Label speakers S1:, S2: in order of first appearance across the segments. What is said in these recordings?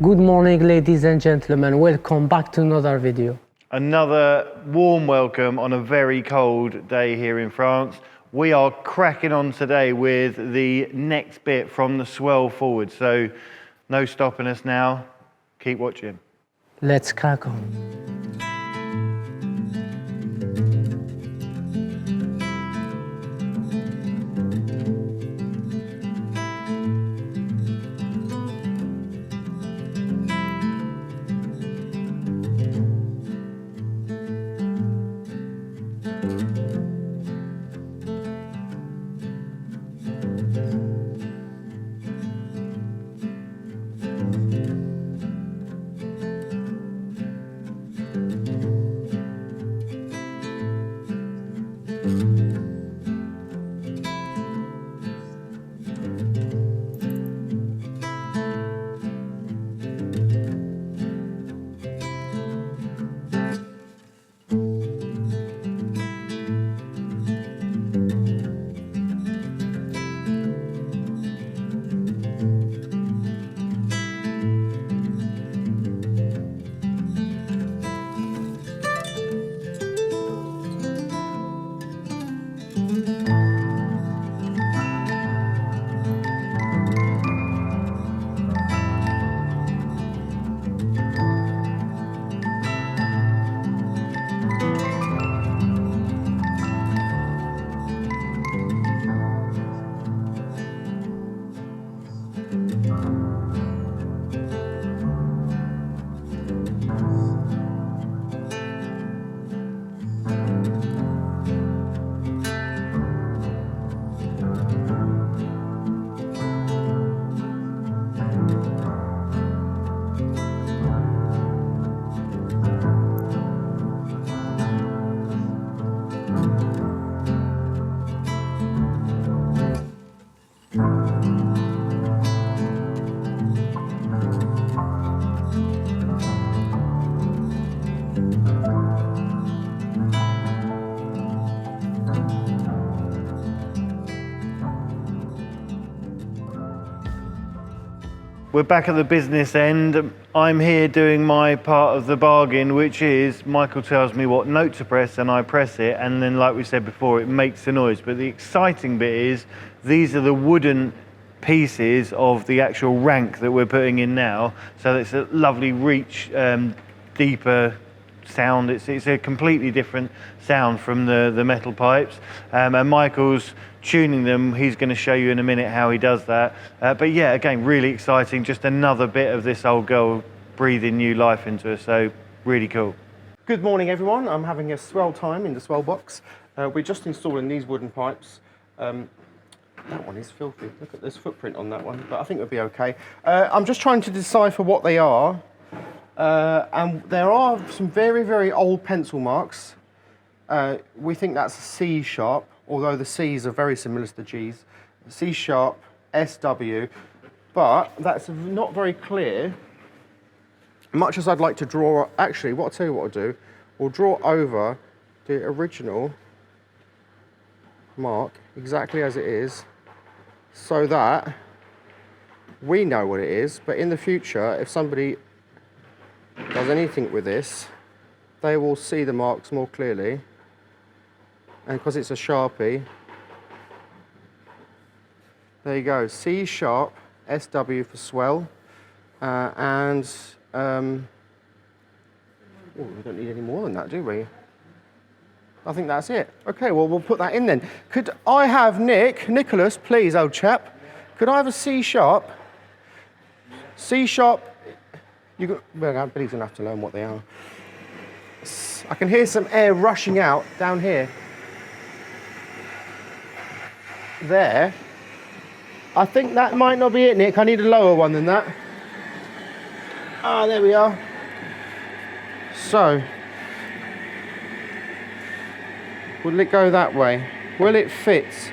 S1: Good morning, ladies and gentlemen. Welcome back to another video.
S2: Another warm welcome on a very cold day here in France. We are cracking on today with the next bit from the swell forward. So no stopping us now. Keep watching.
S1: Let's crack on.
S2: We're back at the business end. I'm here doing my part of the bargain, which is Michael tells me what note to press and I press it, and then like we said before, it makes a noise. But the exciting bit is these are the wooden pieces of the actual rank that we're putting in now. So it's a lovely reach, deeper sound. It's a completely different sound from the metal pipes. And Michael's tuning them. He's going to show you in a minute how he does that. But yeah, again, really exciting. Just another bit of this old girl breathing new life into us. So really cool.
S3: Good morning, everyone. I'm having a swell time in the swell box. We're just installing these wooden pipes. That one is filthy. Look at this footprint on that one, but I think it'll be okay. I'm just trying to decipher what they are. And there are some very, very old pencil marks. We think that's a C sharp, although the C's are very similar to the G's. C sharp, SW, but that's not very clear. Much as I'd like to draw, actually, I'll tell you what I'll do. We'll draw over the original mark exactly as it is, so that we know what it is, but in the future, if somebody does anything with this, they will see the marks more clearly. And because it's a Sharpie, there you go, C sharp, SW for swell, oh, we don't need any more than that, do we? I think that's it. Okay, well, we'll put that in then. Could I have Nicholas, please, old chap, could I have a C sharp? C sharp, well, I bet he's gonna have to learn what they are. I can hear some air rushing out down here. There. I think that might not be it, Nick. I need a lower one than that. Ah, there we are. So, will it go that way? Will it fit?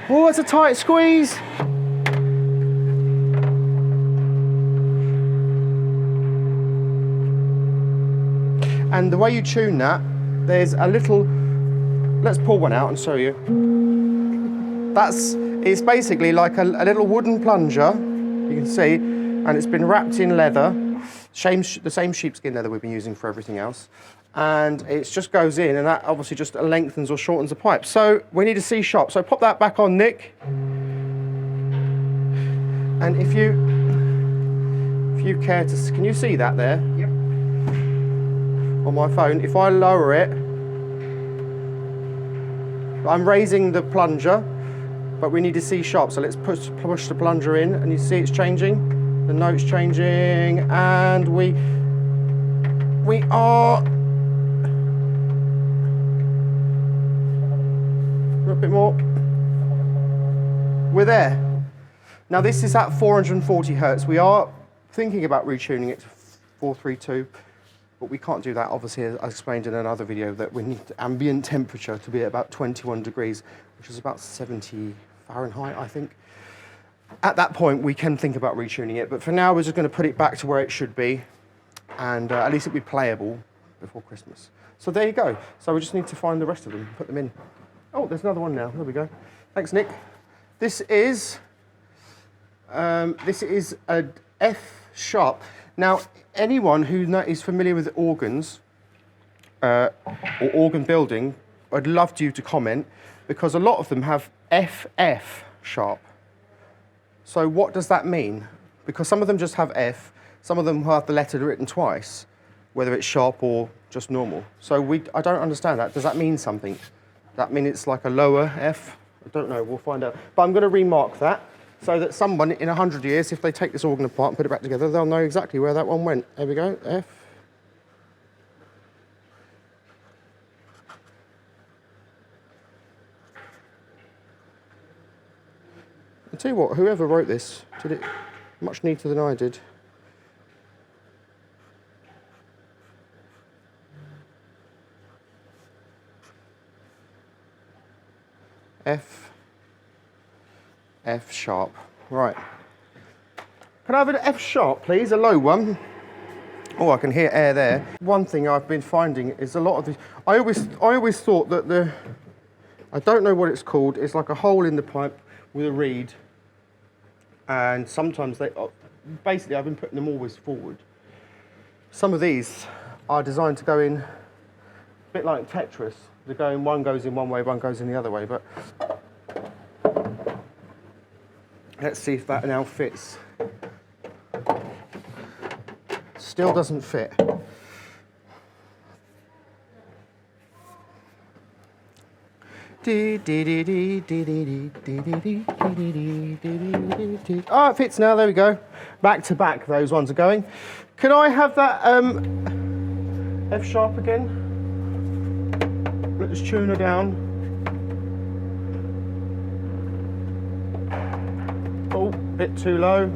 S3: Oh, it's a tight squeeze. And the way you tune that, there's a little let's pull one out and show you. It's basically like a little wooden plunger, you can see, and it's been wrapped in leather, the same sheepskin leather we've been using for everything else. And it just goes in, and that obviously just lengthens or shortens the pipe. So we need a C sharp. So pop that back on, Nick. And if you care to, can you see that there? Yep. On my phone, if I lower it, I'm raising the plunger, but we need a C sharp. So let's push the plunger in, and you see it's changing. The note's changing, and we are a bit more. We're there. Now this is at 440 hertz. We are thinking about retuning it to 432, but we can't do that. Obviously, as I explained in another video, that we need the ambient temperature to be at about 21 degrees, which is about 70 Fahrenheit, I think. At that point, we can think about retuning it, but for now, we're just going to put it back to where it should be, and at least it'll be playable before Christmas. So there you go. So we just need to find the rest of them, put them in. Oh, there's another one now. There we go. Thanks, Nick. This is a F sharp. Now, anyone who is familiar with organs or organ building, I'd love you to comment, because a lot of them have FF sharp. So what does that mean? Because some of them just have F, some of them have the letter written twice, whether it's sharp or just normal. So I don't understand that. Does that mean something? Does that mean it's like a lower F? I don't know, we'll find out. But I'm going to remark that, so that someone in 100 years, if they take this organ apart and put it back together, they'll know exactly where that one went. There we go, F. I'll tell you what, whoever wrote this did it much neater than I did. F sharp. Right. Can I have an F sharp, please? A low one. Oh, I can hear air there. One thing I've been finding is a lot of these. I always thought that I don't know what it's called. It's like a hole in the pipe with a reed, and sometimes basically I've been putting them always forward. Some of these are designed to go in a bit like Tetris. One goes in one way, one goes in the other way, but let's see if that now fits. Still doesn't fit. Oh, it fits now, there we go. Back to back, those ones are going. Can I have that F sharp again? Let's tune her down. Oh, bit too low.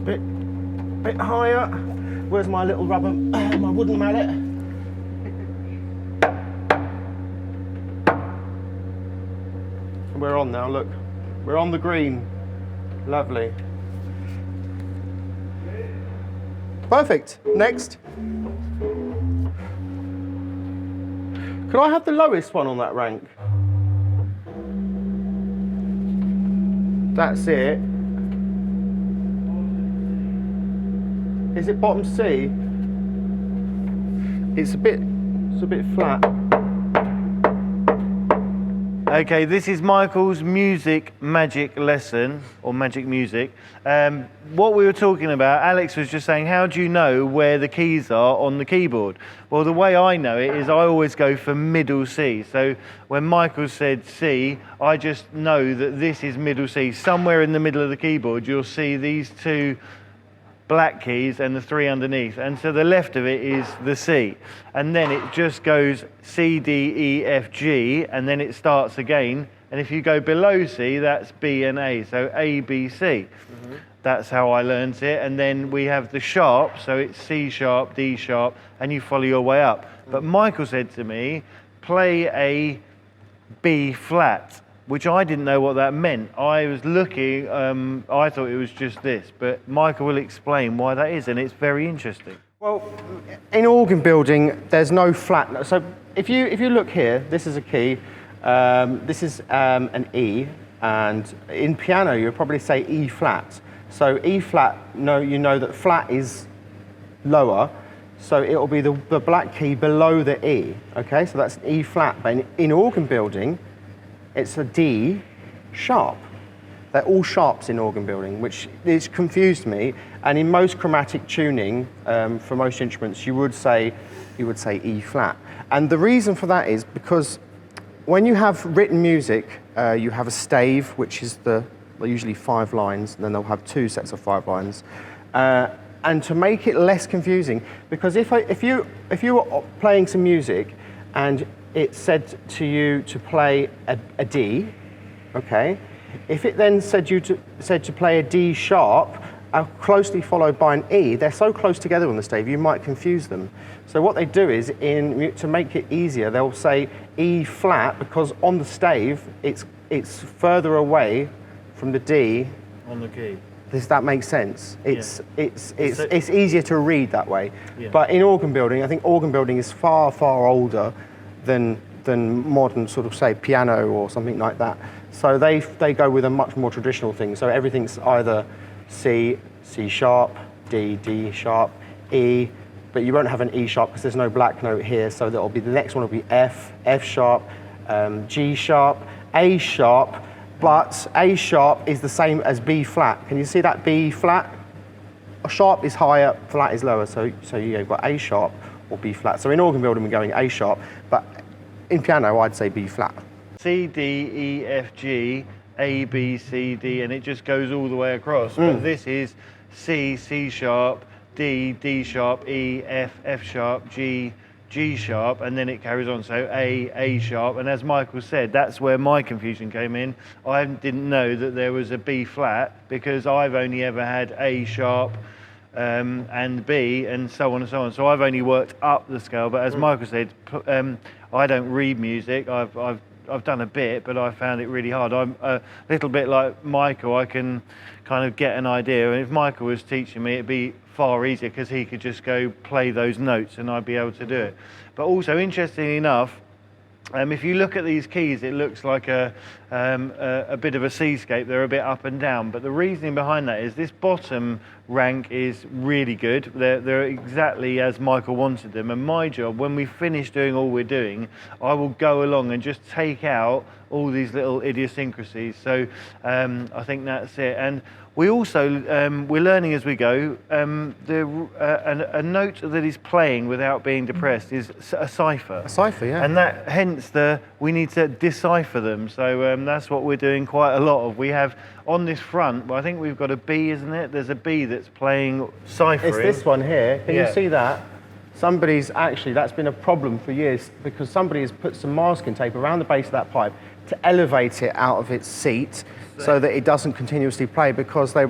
S3: Bit higher. Where's my little rubber, my wooden mallet? We're on now, look. We're on the green. Lovely. Perfect. Next. Could I have the lowest one on that rank? That's it. Is it bottom C? It's a bit flat.
S2: Okay, this is Michael's music magic lesson, or magic music. What we were talking about, Alex was just saying, how do you know where the keys are on the keyboard? Well, the way I know it is I always go for middle C. So when Michael said C, I just know that this is middle C. Somewhere in the middle of the keyboard, you'll see these two black keys and the three underneath, and so the left of it is the C, and then it just goes C, D, E, F, G, and then it starts again, and if you go below C, that's B and A, so A, B, C. That's how I learned it. And then we have the sharp, so it's C sharp, D sharp, and you follow your way up. But Michael said to me, play a B flat, which I didn't know what that meant. I was looking, I thought it was just this, but Michael will explain why that is, and it's very interesting.
S3: Well, in organ building, there's no flat. So if you look here, this is a key. This is an E, and in piano you'll probably say E flat. So E flat, you know that flat is lower, so it will be the black key below the E. Okay, so that's E flat. But in organ building, it's a D sharp. They're all sharps in organ building, which has confused me. And in most chromatic tuning, for most instruments, you would say E flat. And the reason for that is because when you have written music, you have a stave, which is usually 5 lines, and then they'll have 2 sets of 5 lines. And to make it less confusing, because if you were playing some music and it said to you to play a D, okay. If it then said to play a D sharp, closely followed by an E, they're so close together on the stave you might confuse them. So what they do is, to make it easier, they'll say E flat because on the stave it's further away from the D.
S2: On the key.
S3: Does that make sense? It's easier to read that way. Yeah. But in organ building, I think organ building is far, far older than modern sort of, say, piano or something like that. So they go with a much more traditional thing. So everything's either C, C sharp, D, D sharp, E, but you won't have an E sharp because there's no black note here. So that'll be, the next one will be F, F sharp, G sharp, A sharp, but A sharp is the same as B flat. Can you see that B flat? A sharp is higher, flat is lower. So you've got A sharp or B flat. So in organ building we're going A sharp, but in piano I'd say B flat.
S2: C, D, E, F, G, A, B, C, D, and it just goes all the way across. But this is C, C sharp, D, D sharp, E, F, F sharp, G, G sharp, and then it carries on. So A sharp, and as Michael said, that's where my confusion came in. I didn't know that there was a B flat because I've only ever had A sharp and B, and so on and so on. So I've only worked up the scale, but as Michael said, I don't read music. I've done a bit, but I found it really hard. I'm a little bit like Michael. I can kind of get an idea, and if Michael was teaching me, it'd be far easier because he could just go play those notes and I'd be able to do it. But also, interestingly enough, if you look at these keys, it looks like a bit of a seascape. They're a bit up and down, but the reasoning behind that is this bottom rank is really good. They're exactly as Michael wanted them, and my job, when we finish doing all we're doing, I will go along and just take out all these little idiosyncrasies. So I think that's it. And we also, we're learning as we go, a note that is playing without being depressed is a cipher.
S3: A cipher, yeah.
S2: And that, hence we need to decipher them. So that's what we're doing quite a lot of. We have, on this front, well, I think we've got a B, isn't it? There's a B that's playing ciphering.
S3: It's this one here. Can you see that? That's been a problem for years because somebody has put some masking tape around the base of that pipe to elevate it out of its seat so that it doesn't continuously play, because they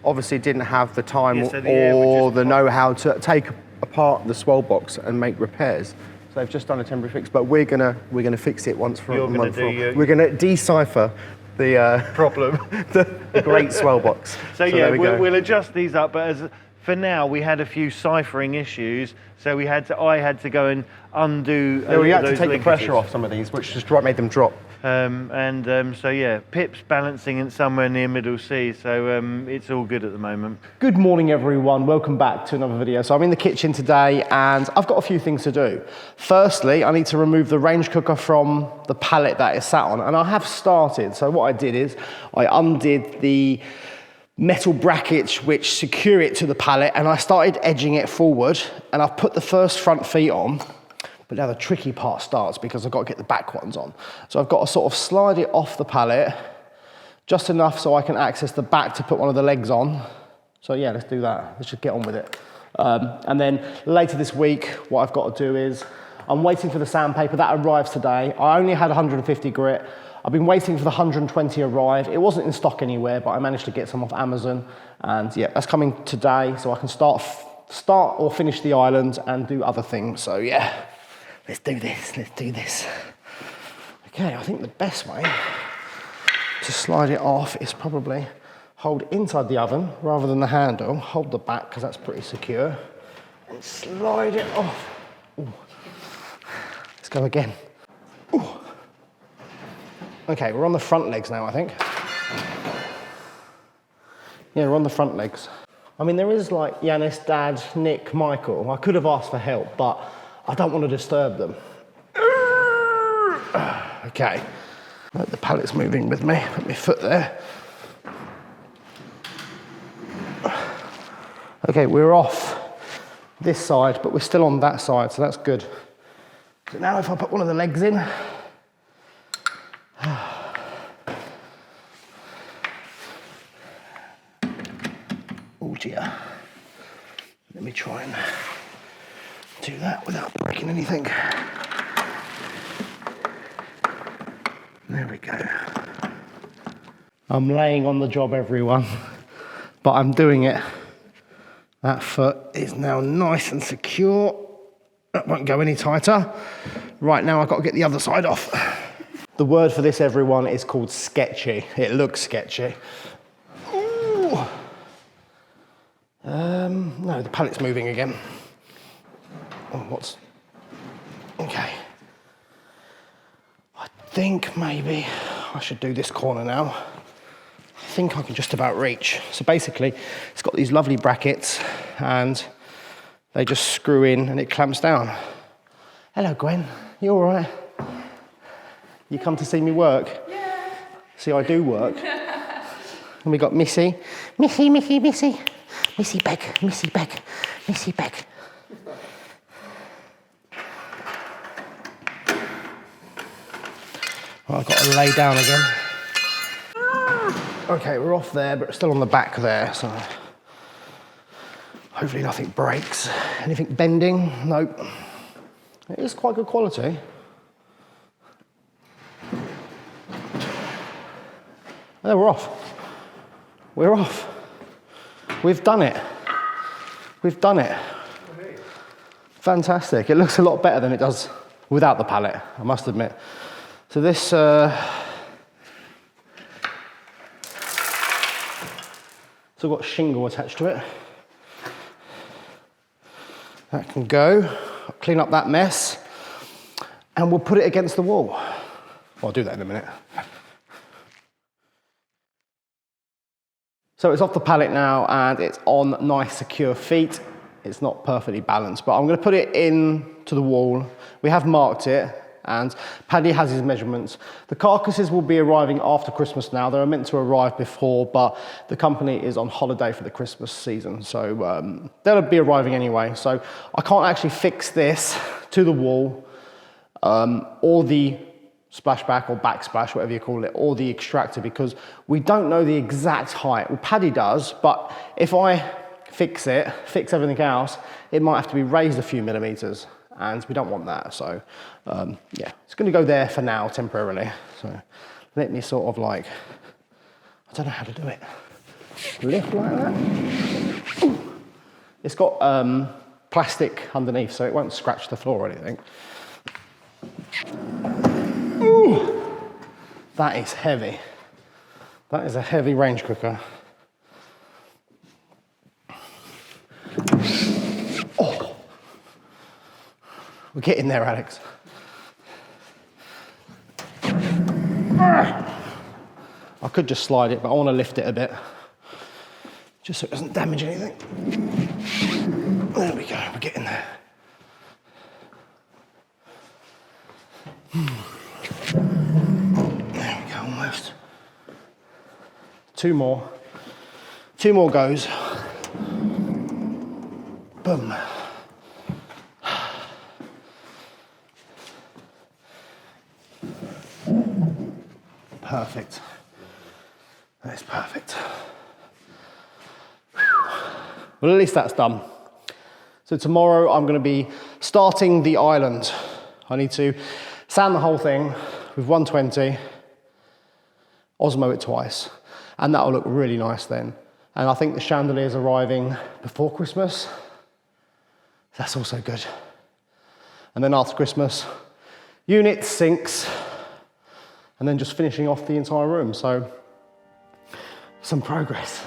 S3: obviously didn't have the time or the know-how to take apart the swell box and make repairs. So they've just done a temporary fix, but we're gonna fix it once for a month. We're gonna decipher the
S2: problem,
S3: the great swell box.
S2: So yeah, we'll adjust these up, but for now we had a few ciphering issues, so I had to go and undo.
S3: We had to take the pressure off some of these, which just made them drop.
S2: So yeah, Pip's balancing it somewhere near middle C, so it's all good at the moment.
S4: Good morning everyone, welcome back to another video. So I'm in the kitchen today and I've got a few things to do. Firstly, I need to remove the range cooker from the pallet that it's sat on, and I have started. So what I did is I undid the metal brackets which secure it to the pallet, and I started edging it forward, and I've put the first front feet on. But now the tricky part starts because I've got to get the back ones on. So I've got to sort of slide it off the pallet just enough so I can access the back to put one of the legs on. So yeah, let's do that. Let's just get on with it. And then later this week, what I've got to do is I'm waiting for the sandpaper. That arrives today. I only had 150 grit. I've been waiting for the 120 arrive. It wasn't in stock anywhere, but I managed to get some off Amazon. And yeah, that's coming today, so I can start or finish the island and do other things. So yeah. Let's do this. Okay, I think the best way to slide it off is probably hold inside the oven rather than the handle. Hold the back because that's pretty secure. and slide it off. Ooh. Let's go again. Ooh. Okay, we're on the front legs now, I think. Yeah, we're on the front legs. I mean, there is like Yanis, Dad, Nick, Michael. I could have asked for help, but I don't want to disturb them. Okay, the pallet's moving with me. Put my foot there. Okay, we're off this side, but we're still on that side, so that's good. So now if I put one of the legs in, oh dear. Let me try and do that without breaking anything. There we go. I'm laying on the job, everyone, but I'm doing it. That foot is now nice and secure. That won't go any tighter. Right, now I've got to get the other side off. The word for this, everyone, is called sketchy. It looks sketchy. Ooh. No, the pallet's moving again. Oh, what's... Okay. I think maybe I should do this corner now. I think I can just about reach. So basically, it's got these lovely brackets and they just screw in and it clamps down. Hello, Gwen. You all right? You come to see me work? Yeah. See, I do work. And we got Missy. Missy, Missy, Missy. Missy Beck, Missy Beck, Missy Beck. Well, I've got to lay down again. Okay, we're off there, but still on the back there, so hopefully nothing breaks. Anything bending? Nope. It is quite good quality. There, we're off. We're off. We've done it. We've done it. Fantastic. It looks a lot better than it does without the pallet, I must admit. So this, still got shingle attached to it. That can go. I'll clean up that mess and we'll put it against the wall. Well, I'll do that in a minute. So it's off the pallet now and it's on nice secure feet. It's not perfectly balanced, but I'm going to put it into the wall. We have marked it and Paddy has his measurements. The carcasses will be arriving after Christmas now. They were meant to arrive before, but the company is on holiday for the Christmas season, so they'll be arriving anyway. So I can't actually fix this to the wall or the splashback or backsplash, whatever you call it, or the extractor, because we don't know the exact height. Well, Paddy does, but if I fix everything else, it might have to be raised a few millimeters, and we don't want that. So yeah, it's going to go there for now, temporarily. So let me sort of like, I don't know how to do it. Lift like that. Ooh. It's got plastic underneath, so it won't scratch the floor or anything. Ooh, that is heavy. That is a heavy range cooker. Oh, we're getting there, Alex. I could just slide it, but I want to lift it a bit, just so it doesn't damage anything. There we go, we're getting there. There we go, almost. Two more goes. Boom. Perfect. That is perfect. Well, at least that's done. So tomorrow I'm going to be starting the island. I need to sand the whole thing with 120, Osmo it twice, and that'll look really nice then. And I think the chandelier's arriving before Christmas. That's also good. And then after Christmas, units, sinks, and then just finishing off the entire room. So, some progress.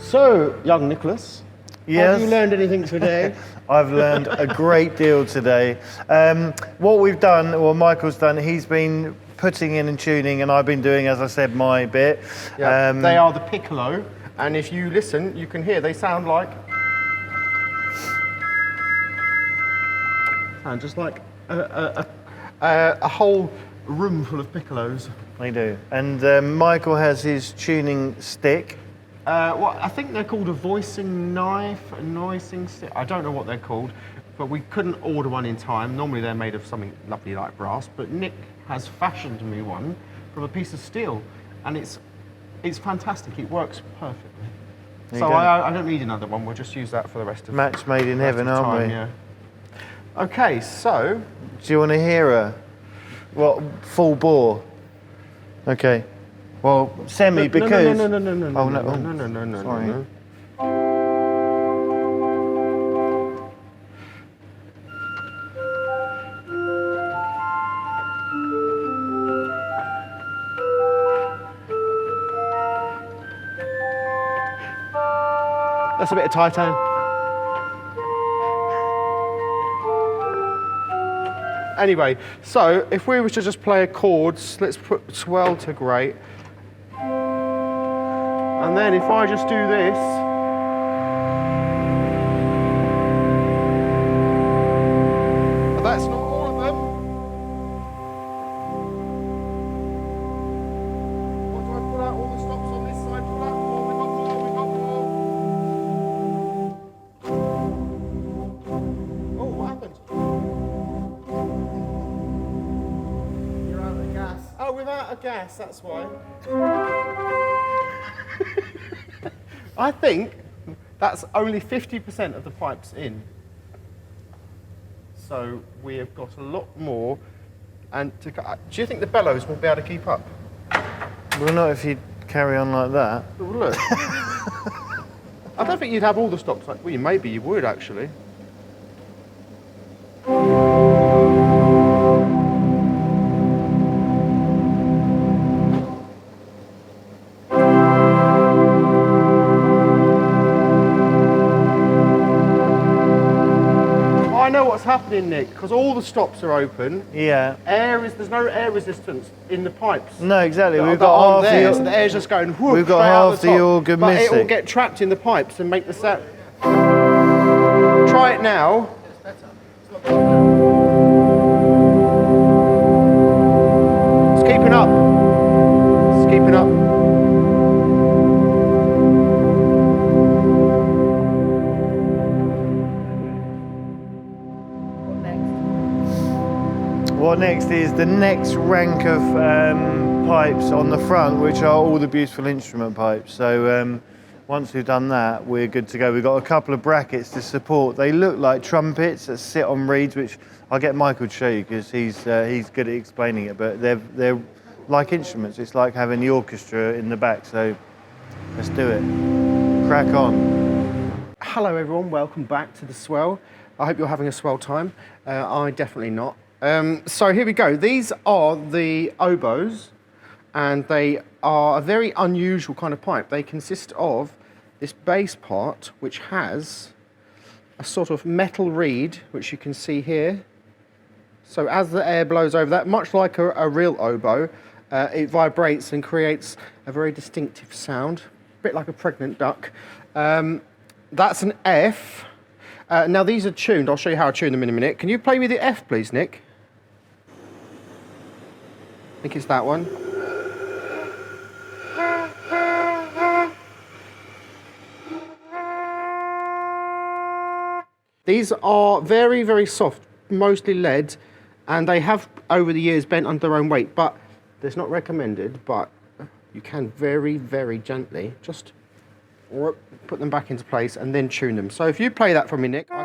S3: So, young Nicholas,
S2: Yes.
S3: have you learned anything today?
S2: I've learned a great deal today. What we've done, or Michael's done, he's been putting in and tuning, and I've been doing, as I said, my bit.
S3: Yeah, they are the piccolo, and if you listen, you can hear they sound like, and just like a whole room full of piccolos.
S2: They do. And Michael has his tuning stick.
S3: Well, I think they're called a voicing knife, a noising stick. I don't know what they're called, but we couldn't order one in time. Normally they're made of something lovely like brass, but Nick has fashioned me one from a piece of steel, and it's fantastic. It works perfectly.
S2: There
S3: So
S2: you go.
S3: I don't need another one. We'll just use that for the rest of
S2: Match made in
S3: the rest
S2: heaven,
S3: of the
S2: aren't
S3: time,
S2: we?
S3: Yeah. Okay, so
S2: Do you want to hear a full bore? Okay. Well, semi because.
S3: no.
S2: Oh no!
S3: No.
S2: Sorry.
S3: No. That's a bit of Titan. Anyway, so if we were to just play chords, let's put swell to great. And then if I just do this, but that's not all of them. What do I pull out? All the stops on this side, pull out more, we got more. Oh, what happened? You're out of gas. Oh, without a gas, that's why. I think that's only 50% of the pipes in. So we have got a lot more. And do you think the bellows will be able to keep up?
S2: Well, not if you carry on like that.
S3: Oh, look. I don't think you'd have all the stops like. Well, maybe you would actually. I know what's happening, Nick, because all the stops are open.
S2: Yeah.
S3: There's no air resistance in the pipes.
S2: No, exactly. We've
S3: that
S2: got
S3: aren't
S2: half
S3: there,
S2: the.
S3: so the air's just going whoop,
S2: We've got
S3: straight out
S2: half
S3: the
S2: the
S3: top.
S2: organ
S3: But it will
S2: missing.
S3: get trapped in the pipes and make the sound. Try it now. It's keeping up. It's keeping up.
S2: What next is the next rank of pipes on the front, which are all the beautiful instrument pipes. So once we've done that, we're good to go. We've got a couple of brackets to support. They look like trumpets that sit on reeds, which I'll get Michael to show you because he's good at explaining it. But they're like instruments. It's like having the orchestra in the back. So let's do it. Crack on.
S3: Hello everyone, welcome back to the Swell. I hope you're having a swell time. I definitely not. So here we go. These are the oboes, and they are a very unusual kind of pipe. They consist of this bass part, which has a sort of metal reed, which you can see here. So as the air blows over that, much like a real oboe, it vibrates and creates a very distinctive sound, a bit like a pregnant duck. That's an F. Now these are tuned. I'll show you how I tune them in a minute. Can you play me the F, please, Nick? I think it's that one. These are very, very soft, mostly lead, and they have, over the years, bent under their own weight, but it's not recommended, but you can very, very gently just put them back into place and then tune them. So if you play that for me, Nick. So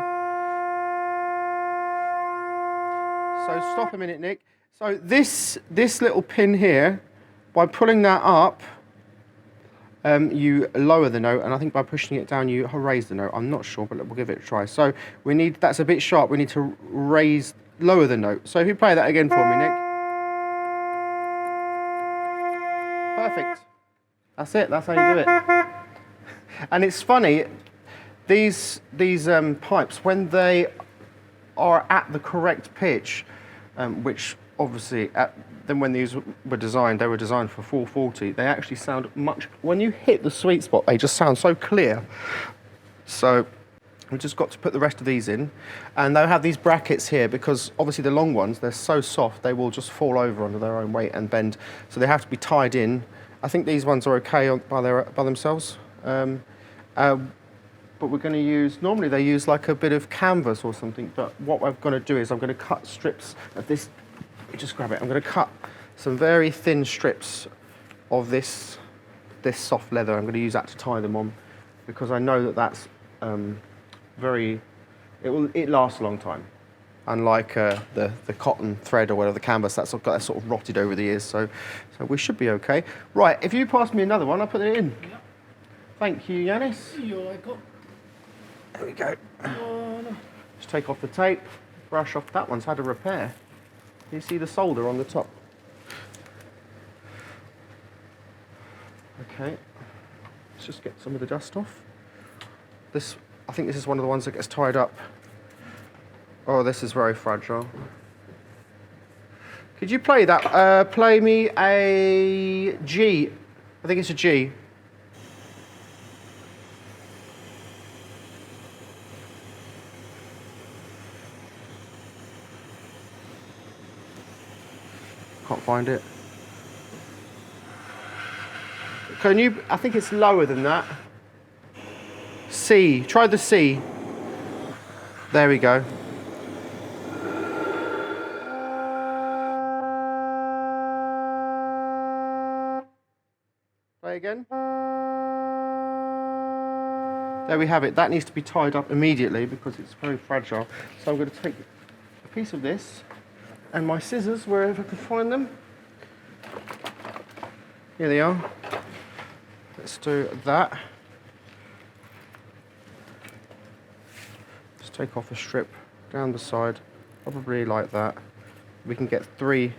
S3: stop a minute, Nick. So this little pin here, by pulling that up, you lower the note, and I think by pushing it down, you raise the note. I'm not sure, but we'll give it a try. So that's a bit sharp. We need to lower the note. So if you play that again for me, Nick. Perfect. That's it. That's how you do it. And it's funny, these pipes, when they are at the correct pitch, which obviously, then when these were designed, they were designed for 440, they actually sound much, when you hit the sweet spot, they just sound so clear. So we've just got to put the rest of these in, and they'll have these brackets here because obviously the long ones, they're so soft, they will just fall over under their own weight and bend. So they have to be tied in. I think these ones are okay by themselves. But we're going to use, normally they use like a bit of canvas or something, but what I'm going to do is I'm going to cut strips of this, just grab it, I'm going to cut some very thin strips of this soft leather. I'm going to use that to tie them on because I know that that's it lasts a long time. Unlike the cotton thread or whatever, the canvas, that's sort of rotted over the years, so we should be okay. Right, if you pass me another one, I'll put it in.
S1: Yeah.
S3: Thank you, Yanis.
S1: You're welcome.
S3: There we go. Just take off the tape, brush off. That one's had a repair. You see the solder on the top. Okay, let's just get some of the dust off. I think this is one of the ones that gets tied up. Oh, this is very fragile. Could you play that? Play me a G. I think it's a G. Can't find it. Can you, I think it's lower than that. C, try the C. There we go. Play again. There we have it. That needs to be tied up immediately because it's very fragile. So I'm going to take a piece of this and my scissors, wherever I can find them. Here they are. Let's do that. Just take off a strip down the side, probably like that. We can get 3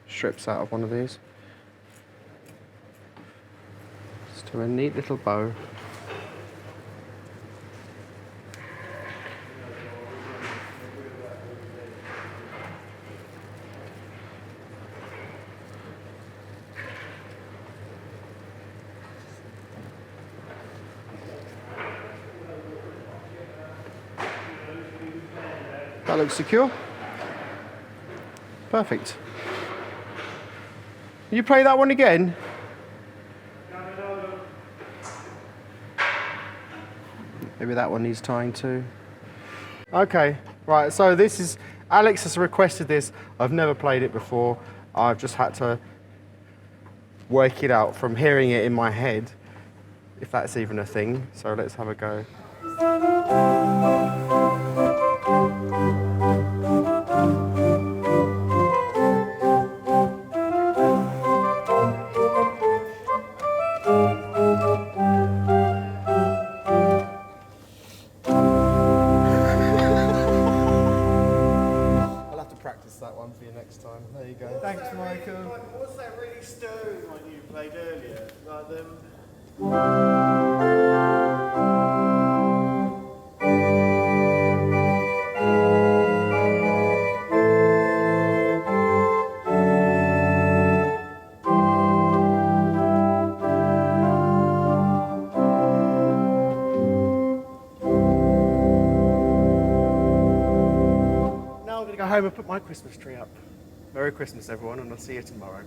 S3: strips out of one of these. Just do a neat little bow. That looks secure. Perfect. Can you play that one again? Maybe that one needs tying too. Okay, right, so this is, Alex has requested this. I've never played it before. I've just had to work it out from hearing it in my head, if that's even a thing. So let's have a go. That one for you next time. There you go.
S2: Thanks, Michael. What's that really stirring one you played earlier? Like them. Now I'm going to go home and put my Christmas tree up. Merry Christmas, everyone, and I'll see you tomorrow.